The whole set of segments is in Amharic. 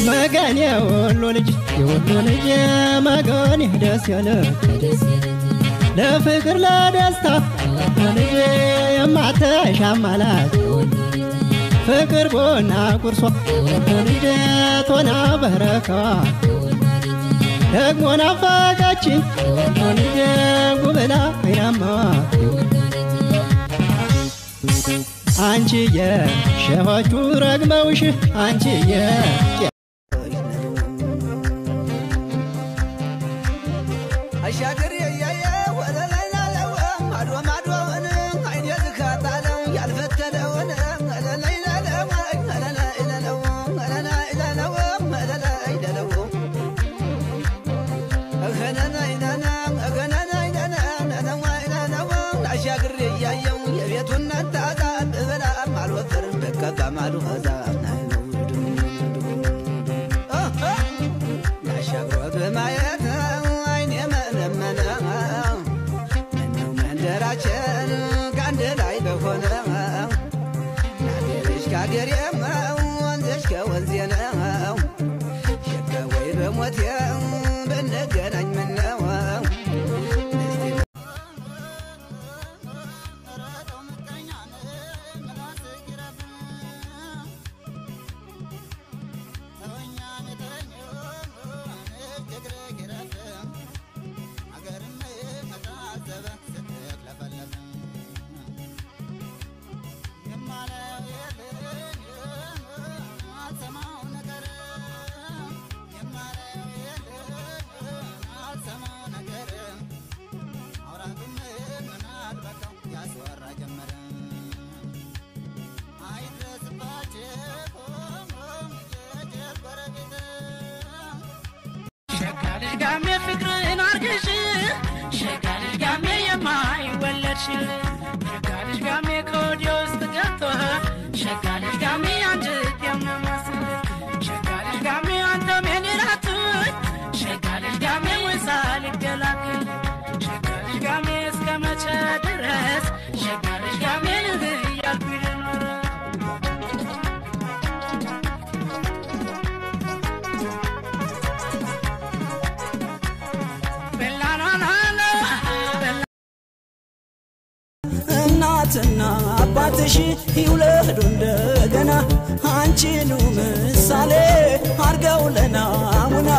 መገን የወሎ ልጅ መገን ደስ ያለ ለፍቅር ለደስታ ልጅ የማተሻማላት ፍቅር ቦና ቁርሷ ልጅ ቶና በረካዋ ደግሞ ናፈቀችኝ ልጅ ጉብላ አይናማዋ አንቺዬ ሸሆቹ ረግመውሽ አንቺዬ كمالو هذا نشبه بمايت عين يمنمنا منو من دراجن كان دلاي بخنا نادرش كاغر يما وانزش كوزينا شكاوي بموت يا بنغناኝ منو شكالش فكرين عرقش شكالش قامي يما يولدش شكالش قامي كوديو استقطوها شكالش قامي عندك يما مصر شكالش قامي عند من راتوي شكالش قامي وصالك دلاكي شكالش قامي اسكما تشادرس شكالش قامي نهي البيرن እናትና አባትሽ ይውለዱ እንደገና አንቺኑ ምሳሌ አርገው ለናሙና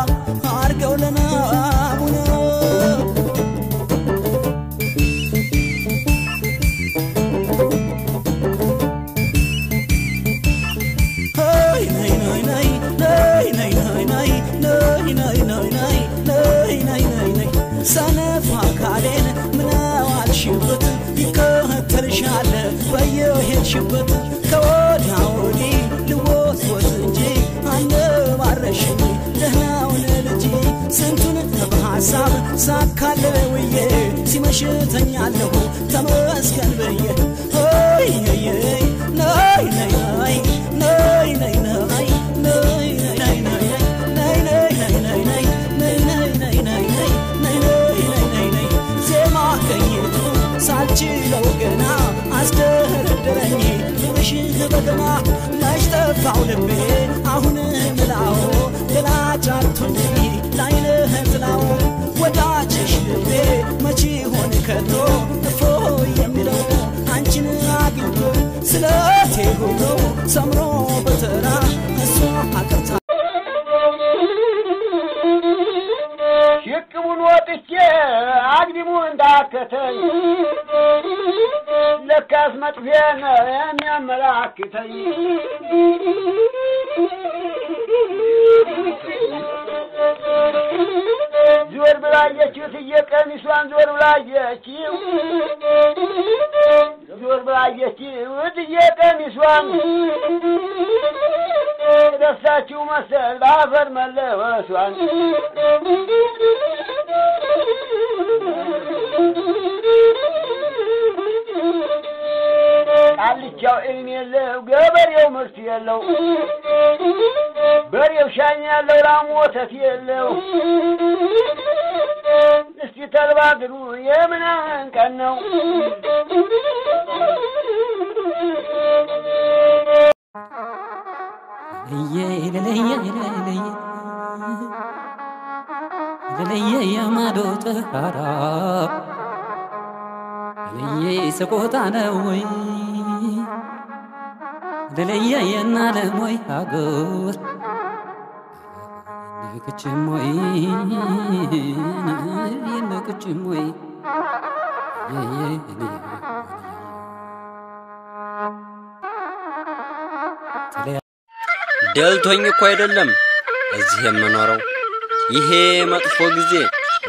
ሰነፍ አካሌን ምነው አልሽበት ይከተልሻል በየሄድሽበት ከወዲያ ወዲህ ልወስወስ እንጂ አንባረሽኝ ደህናውን ልጅ ስንቱን በሐሳብ ሳካለውዬ ሲመሽ ተኛለሁ ተመስገን ብዬ ሆይ ነይ ነይ ነይ ነይ ነይ ነይ ሳልችለው ገና አስደረደረኝ ፍቅርሽ በገና ማሽተፋው ልቤ አሁን ምላው ሌላ ጫርቶኝ ላይነህ ጥላው ወዳጅሽ ልቤ መቼ ሆነ ከቶ እፎ የሚለው አንቺን አግኝቶ ስለቴ ሁሉ ሰምሮ በተራ እሷ አቀርታ ሽቅቡን ወጥቼ አግዲሙ እንዳከተኝ ለካስ መጥፊያ ነው የሚያመላክተኝ ዞር ብላየችው ትየቀሚሷን ዞር ብላየችው ትየቀሚሷን ደሳችሁ መሰል ባፈር መለወሷን ቃልቻው እልም የለው ገበሬው ምርት የለው በሬው ሻኝ ያለው ላሙ ወተት የለው እስቲ ተልባግሩ የምናን ቀን ነው ለለየ ማዶ ተራራ ለለየ ሰቆጣ ነው ወይ ለለየ የናለም ወይ ሀገር ነክችም ወይ የነክችም ወይ ደልቶኝ እኮ አይደለም እዚህ የምኖረው ይሄ መጥፎ ጊዜ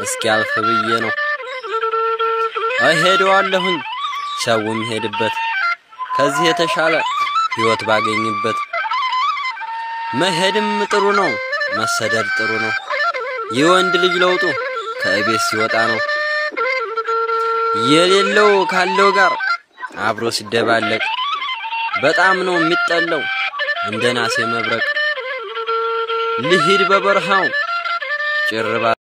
እስኪያልፍ ብዬ ነው እሄደዋለሁኝ ሰውም ሄድበት ከዚህ የተሻለ ህይወት ባገኝበት መሄድም ጥሩ ነው መሰደድ ጥሩ ነው የወንድ ልጅ ለውጡ ከቤት ሲወጣ ነው የሌለው ካለው ጋር አብሮ ሲደባለቅ በጣም ነው የሚጠላው እንደናሴ መብረቅ ልሂድ በበረሃው ጭርባ